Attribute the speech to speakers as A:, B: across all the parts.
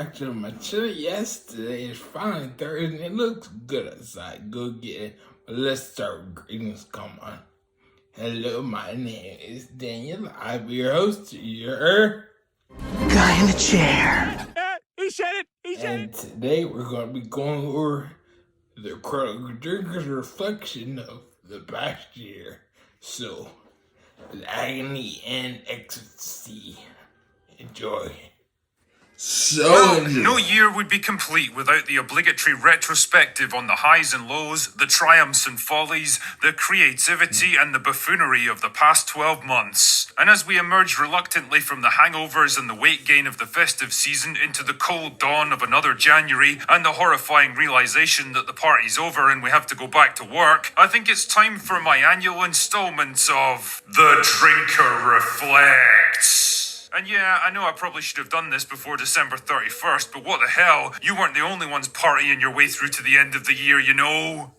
A: back to my chili. Yesterday is finally Thursday. It looks good outside. Go get it. But let's start with greetings. Come on. Hello, my name is Daniel. I'll be your host. Your
B: guy in the chair.
C: He said it.
A: And today we're going to be going over the Critical Drinker's reflection of the past year. So, Agony and Ecstasy. Enjoy.
D: Well, no year would be complete without the obligatory retrospective on the highs and lows, the triumphs and follies, the creativity and the buffoonery of the past 12 months. And as we emerge reluctantly from the hangovers and the weight gain of the festive season into the cold dawn of another January and the horrifying realization that the party's over and we have to go back to work, I think it's time for my annual installment of The Drinker Reflects. And yeah, I know I probably should have done this before December 31st, but what the hell? You weren't the only ones partying your way through to the end of the year, you know?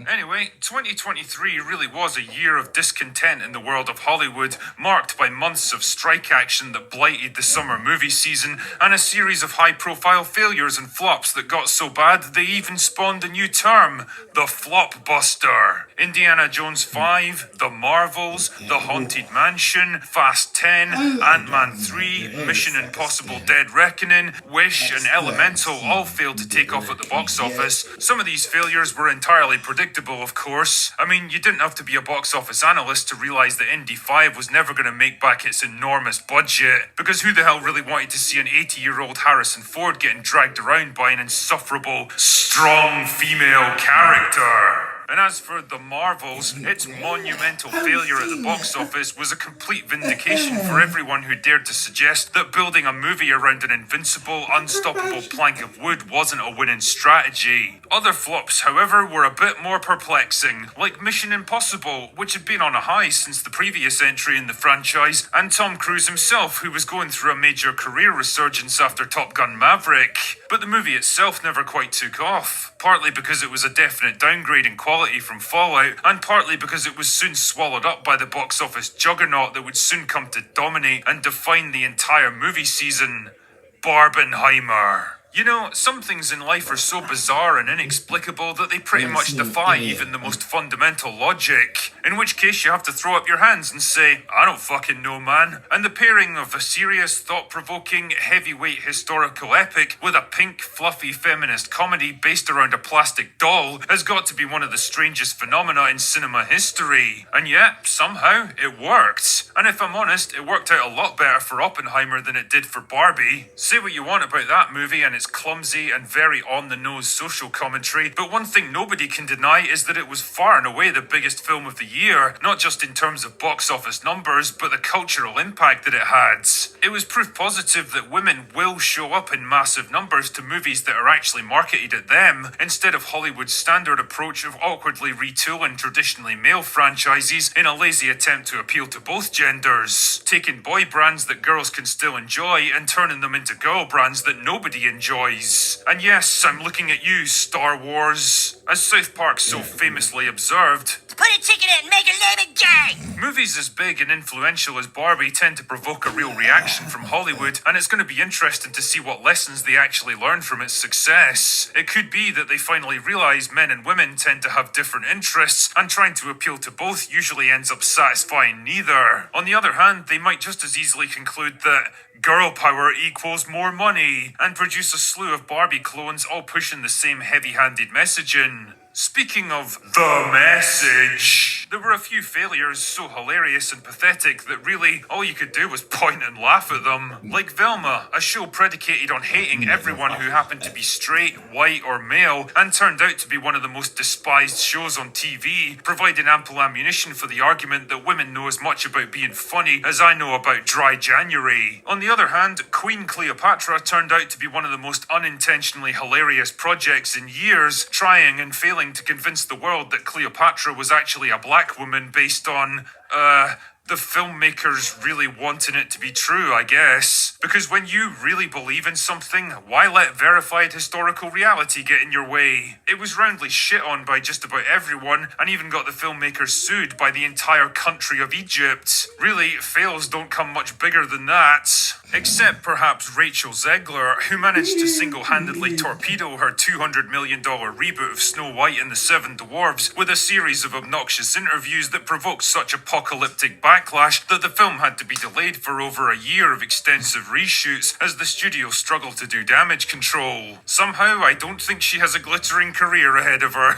D: Anyway, 2023 really was a year of discontent in the world of Hollywood, marked by months of strike action that blighted the summer movie season, and a series of high-profile failures and flops that got so bad they even spawned a new term, the Flopbuster. Indiana Jones 5, The Marvels, The Haunted Mansion, Fast 10, Ant-Man 3, Mission Impossible Dead Reckoning, Wish, and Elemental all failed to take off at the box office. Some of these failures were entirely predictable, of course. I mean, you didn't have to be a box office analyst to realize that Indy 5 was never going to make back its enormous budget, because who the hell really wanted to see an 80-year-old Harrison Ford getting dragged around by an insufferable, strong female character? And as for The Marvels, its monumental failure at the box office was a complete vindication for everyone who dared to suggest that building a movie around an invincible, unstoppable plank of wood wasn't a winning strategy. Other flops, however, were a bit more perplexing, like Mission Impossible, which had been on a high since the previous entry in the franchise, and Tom Cruise himself, who was going through a major career resurgence after Top Gun Maverick. But the movie itself never quite took off, partly because it was a definite downgrade in quality from Fallout, and partly because it was soon swallowed up by the box office juggernaut that would soon come to dominate and define the entire movie season, Barbenheimer. You know, some things in life are so bizarre and inexplicable that they pretty much defy even the most fundamental logic, in which case you have to throw up your hands and say, I don't fucking know, man. And the pairing of a serious, thought-provoking, heavyweight historical epic with a pink, fluffy feminist comedy based around a plastic doll has got to be one of the strangest phenomena in cinema history. And yet, somehow, it worked. And if I'm honest, it worked out a lot better for Oppenheimer than it did for Barbie. Say what you want about that movie and its clumsy and very on-the-nose social commentary, but one thing nobody can deny is that it was far and away the biggest film of the year, not just in terms of box office numbers, but the cultural impact that it had. It was proof positive that women will show up in massive numbers to movies that are actually marketed at them, instead of Hollywood's standard approach of awkwardly retooling traditionally male franchises in a lazy attempt to appeal to both genders, taking boy brands that girls can still enjoy and turning them into girl brands that nobody enjoys. And yes, I'm looking at you, Star Wars. As South Park so famously observed,
E: put a ticket in, make your name a gay!
D: Movies as big and influential as Barbie tend to provoke a real reaction from Hollywood, and it's going to be interesting to see what lessons they actually learn from its success. It could be that they finally realize men and women tend to have different interests, and trying to appeal to both usually ends up satisfying neither. On the other hand, they might just as easily conclude that girl power equals more money, and produce a slew of Barbie clones all pushing the same heavy-handed messaging. Speaking of the message, there were a few failures so hilarious and pathetic that really all you could do was point and laugh at them. Like Velma, a show predicated on hating everyone who happened to be straight, white or male, and turned out to be one of the most despised shows on TV, providing ample ammunition for the argument that women know as much about being funny as I know about dry January. On the other hand, Queen Cleopatra turned out to be one of the most unintentionally hilarious projects in years, trying and failing to convince the world that Cleopatra was actually a black woman based on, The filmmakers really wanting it to be true, I guess. Because when you really believe in something, why let verified historical reality get in your way? It was roundly shit on by just about everyone, and even got the filmmakers sued by the entire country of Egypt. Really, fails don't come much bigger than that. Except perhaps Rachel Zegler, who managed to single-handedly torpedo her $200 million reboot of Snow White and the Seven Dwarfs with a series of obnoxious interviews that provoked such apocalyptic backlash that the film had to be delayed for over a year of extensive reshoots as the studio struggled to do damage control. Somehow, I don't think she has a glittering career ahead of her.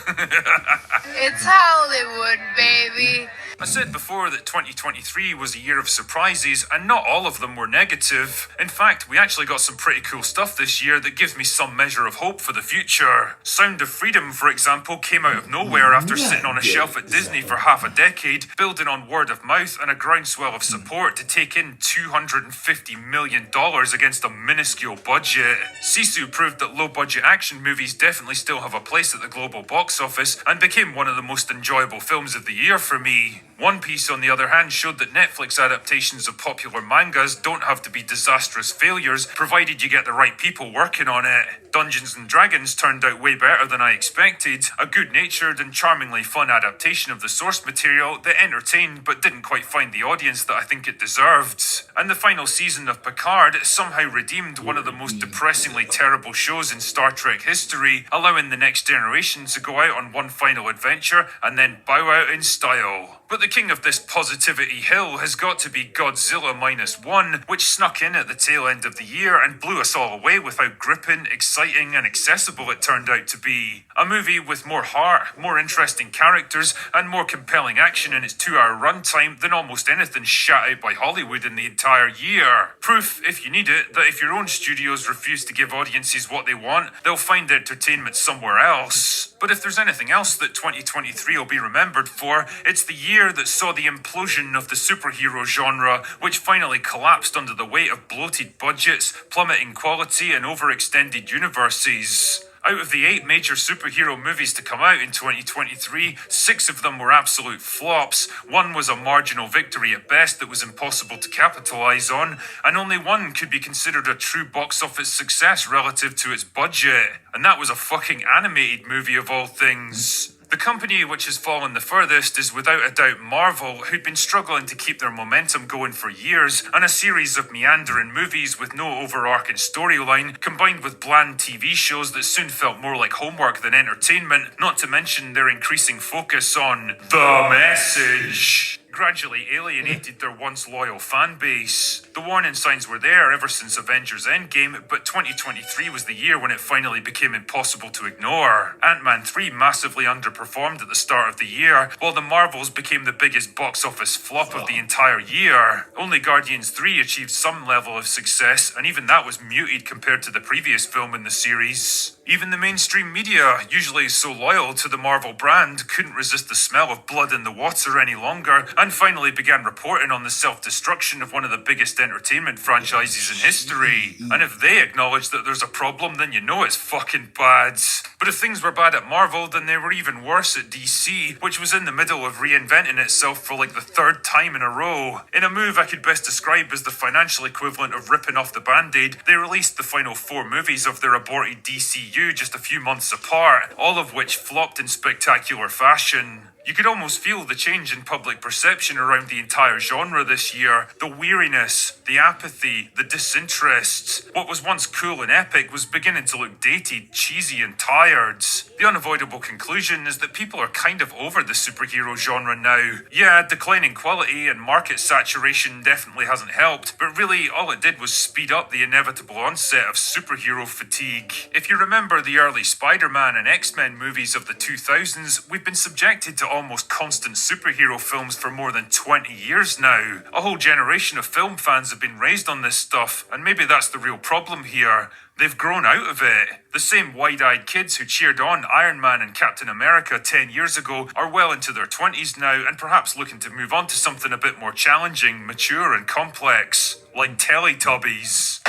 C: It's Hollywood, baby.
D: I said before that 2023 was a year of surprises, and not all of them were negative. In fact, we actually got some pretty cool stuff this year that gives me some measure of hope for the future. Sound of Freedom, for example, came out of nowhere after sitting on a shelf at Disney for half a decade, building on word of mouth and a groundswell of support to take in $250 million against a minuscule budget. Sisu proved that low-budget action movies definitely still have a place at the global box office, and became one of the most enjoyable films of the year for me. One Piece, on the other hand, showed that Netflix adaptations of popular mangas don't have to be disastrous failures, provided you get the right people working on it. Dungeons & Dragons turned out way better than I expected, a good-natured and charmingly fun adaptation of the source material that entertained but didn't quite find the audience that I think it deserved. And the final season of Picard somehow redeemed one of the most depressingly terrible shows in Star Trek history, allowing the next generation to go out on one final adventure and then bow out in style. But the king of this positivity hill has got to be Godzilla Minus One, which snuck in at the tail end of the year and blew us all away with how gripping, exciting and accessible it turned out to be. A movie with more heart, more interesting characters and more compelling action in its 2-hour runtime than almost anything shot out by Hollywood in the entire year. Proof, if you need it, that if your own studios refuse to give audiences what they want, they'll find entertainment somewhere else. But if there's anything else that 2023 will be remembered for, it's the year that saw the implosion of the superhero genre, which finally collapsed under the weight of bloated budgets, plummeting quality and overextended universes. Out of the 8 major superhero movies to come out in 2023, 6 of them were absolute flops, 1 was a marginal victory at best that was impossible to capitalise on, and only 1 could be considered a true box office success relative to its budget. And that was a fucking animated movie of all things. The company which has fallen the furthest is without a doubt Marvel, who'd been struggling to keep their momentum going for years, and a series of meandering movies with no overarching storyline, combined with bland TV shows that soon felt more like homework than entertainment, not to mention their increasing focus on the message, gradually alienated their once loyal fan base. The warning signs were there ever since Avengers Endgame, but 2023 was the year when it finally became impossible to ignore. Ant-Man 3 massively underperformed at the start of the year, while the Marvels became the biggest box office flop of the entire year. Only Guardians 3 achieved some level of success, and even that was muted compared to the previous film in the series. Even the mainstream media, usually so loyal to the Marvel brand, couldn't resist the smell of blood in the water any longer, and finally began reporting on the self-destruction of one of the biggest entertainment franchises in history. And if they acknowledge that there's a problem, then you know it's fucking bad. But if things were bad at Marvel, then they were even worse at DC, which was in the middle of reinventing itself for like the 3rd time in a row. In a move I could best describe as the financial equivalent of ripping off the Band-Aid, they released the final 4 movies of their aborted DCU just a few months apart, all of which flopped in spectacular fashion. You could almost feel the change in public perception around the entire genre this year. The weariness, the apathy, the disinterest. What was once cool and epic was beginning to look dated, cheesy and tired. The unavoidable conclusion is that people are kind of over the superhero genre now. Yeah, declining quality and market saturation definitely hasn't helped, but really all it did was speed up the inevitable onset of superhero fatigue. If you remember the early Spider-Man and X-Men movies of the 2000s, we've been subjected to almost constant superhero films for more than 20 years now. A whole generation of film fans have been raised on this stuff, and maybe that's the real problem here. They've grown out of it. The same wide-eyed kids who cheered on Iron Man and Captain America 10 years ago are well into their 20s now and perhaps looking to move on to something a bit more challenging, mature and complex, like Teletubbies.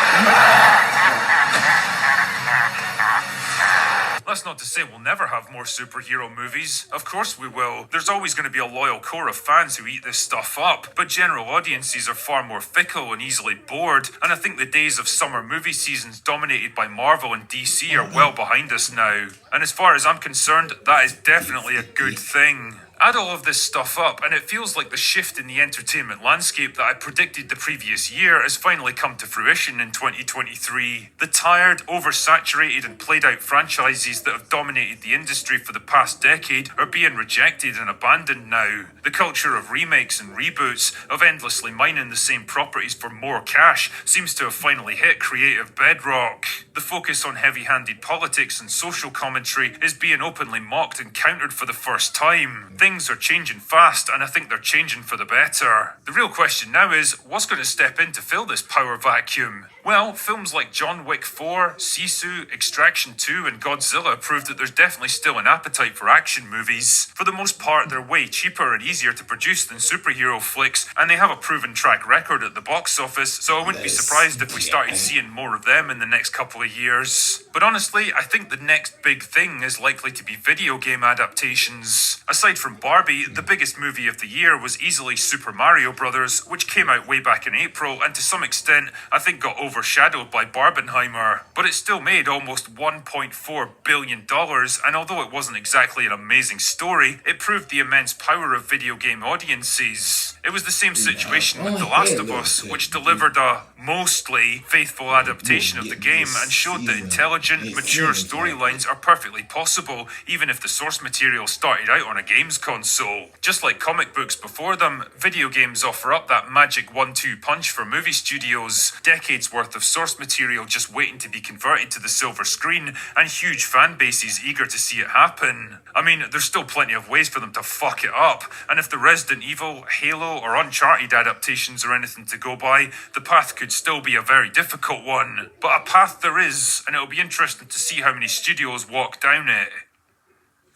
D: That's not to say we'll never have more superhero movies. Of course we will. There's always going to be a loyal core of fans who eat this stuff up, but general audiences are far more fickle and easily bored, and I think the days of summer movie seasons dominated by Marvel and DC are well behind us now. And as far as I'm concerned, that is definitely a good thing. Add all of this stuff up, and it feels like the shift in the entertainment landscape that I predicted the previous year has finally come to fruition in 2023. The tired, oversaturated, and played out franchises that have dominated the industry for the past decade are being rejected and abandoned now. The culture of remakes and reboots, of endlessly mining the same properties for more cash, seems to have finally hit creative bedrock. The focus on heavy-handed politics and social commentary is being openly mocked and countered for the first time. Things are changing fast, and I think they're changing for the better. The real question now is, what's going to step in to fill this power vacuum? Well, films like John Wick 4, Sisu, Extraction 2, and Godzilla prove that there's definitely still an appetite for action movies. For the most part, they're way cheaper and easier to produce than superhero flicks, and they have a proven track record at the box office, so I wouldn't be surprised if we started seeing more of them in the next couple of years. But honestly, I think the next big thing is likely to be video game adaptations. Aside from Barbie, the biggest movie of the year was easily Super Mario Bros., which came out way back in April, and to some extent, I think got overshadowed by Barbenheimer. But it still made almost $1.4 billion, and although it wasn't exactly an amazing story, it proved the immense power of video game audiences. It was the same situation with The Last of Us, which delivered a mostly faithful adaptation of the game and showed that intelligent, mature storylines are perfectly possible, even if the source material started out on a games console. Just like comic books before them, video games offer up that magic 1-2 punch for movie studios, decades worth of source material just waiting to be converted to the silver screen, and huge fan bases eager to see it happen. I mean, there's still plenty of ways for them to fuck it up, and if the Resident Evil, Halo, or Uncharted adaptations are anything to go by, the path could still be a very difficult one. But a path there is, and it'll be interesting to see how many studios walk down it.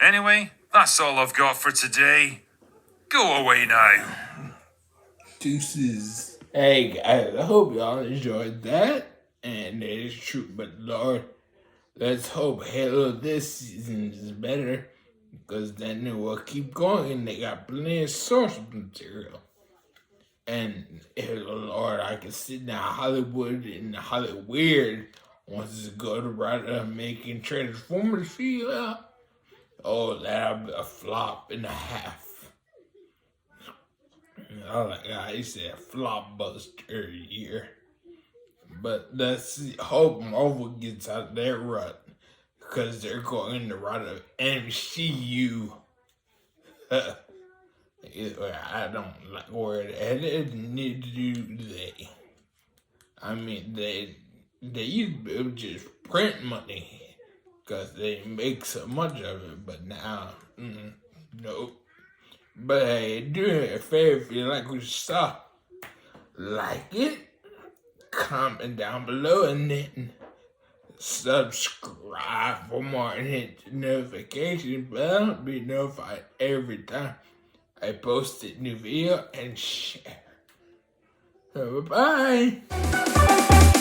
D: Anyway, that's all I've got for today. Go away now.
A: Deuces. Hey guys, I hope y'all enjoyed that. And it is true, but Lord, let's hope Halo this season is better, because then it will keep going and they got plenty of source material. And Lord, I can sit down Hollywood and Hollyweird wants to go to right up making Transformers feel out. Oh, that'll be a flop and a half. Oh my God, he said flop buster year. But let's see, hope Marvel gets out their rut, because they're going the route of MCU. I don't like where it headed, neither do they. I mean, they used to be able to just print money, because they make so much of it, but now, nope. But hey, do me a favor if you like what you saw. Like it, comment down below, and then subscribe for more and hit the notification bell to be notified every time I post a new video and share. So bye-bye.